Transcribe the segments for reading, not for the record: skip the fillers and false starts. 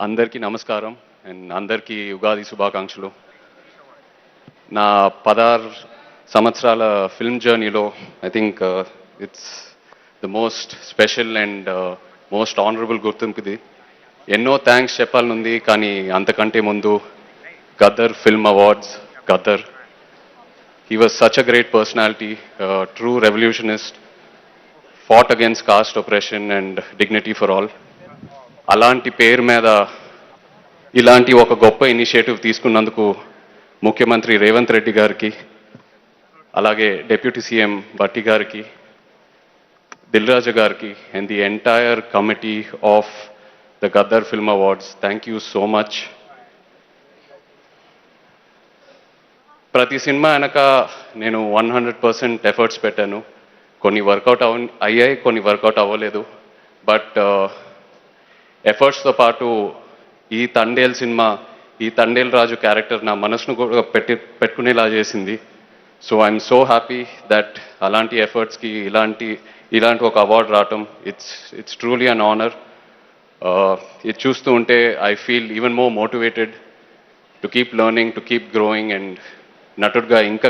అందరికీ నమస్కారం అండ్ అందరికీ ఉగాది శుభాకాంక్షలు. నా 16 సంవత్సరాల ఫిల్మ్ జర్నీలో I think it's the most special and most honourable గుర్తింపు ఇది. ఎన్నో థ్యాంక్స్ చెప్పాలనుంది, కానీ అంతకంటే ముందు Gaddar film awards. Gaddar, he was such a great personality, true revolutionist, fought against caste oppression and dignity for all. అలాంటి పేరు మీద ఇలాంటి ఒక గొప్ప ఇనిషియేటివ్ తీసుకున్నందుకు ముఖ్యమంత్రి రేవంత్ రెడ్డి గారికి, అలాగే డిప్యూటీ సీఎం భట్టి గారికి, దిల్రాజు గారికి and the entire committee of the Gaddar film awards, thank you so much. ప్రతి సినిమా వెనక నేను 100% ఎఫర్ట్స్ పెట్టాను. కొన్ని వర్కౌట్ అయ్యాయి, కొన్ని వర్కౌట్ అవ్వలేదు. బట్ ఎఫర్ట్స్తో పాటు ఈ తండేల్ సినిమా, ఈ తండేల్ రాజు క్యారెక్టర్ నా మనసును కూడా పెట్టుకునేలా చేసింది. So I'm so happy that అలాంటి ఎఫర్ట్స్కి ఇలాంటి ఒక అవార్డు రావటం, ఇట్స్ ట్రూలీ అన్ ఆనర్. ఇది చూస్తూ ఉంటే I feel even more motivated to keep learning, to keep growing and నటుడుగా ఇంకా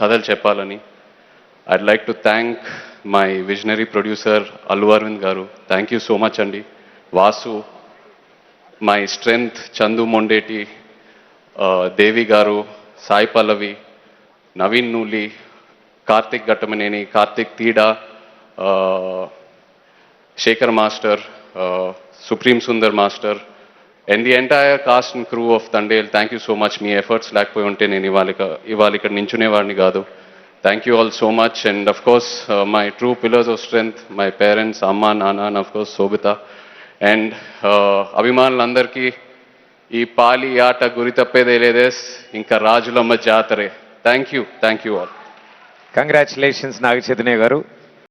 కథలు చెప్పాలని. I'd like to thank my visionary producer Allu Aravind garu, thank you so much అండి. Vasu, my strength Chandu Mondeti, Devi garu, Sai Pallavi, Naveen Nooli, Karthik Ghattamaneni, Karthik Theeda, Shekhar master, supreme Sundar master and the entire cast and crew of Thandel, thank you so much. మీ efforts లేకపోయి ఉంటే నేను ఇవాళ ఇక్కడ నించునేవాడిని కాదు. Thank you all so much. And of course my true pillars of strength, my parents, అమ్మ, నాన్న and of course Sobhita. And అభిమానులందరికీ ఈ పాలి ఆట గురి తప్పేదే లేదేస్, ఇంకా రాజులమ్మ జాతరే. Thank you all. Congratulations Naga Chaitanya గారు.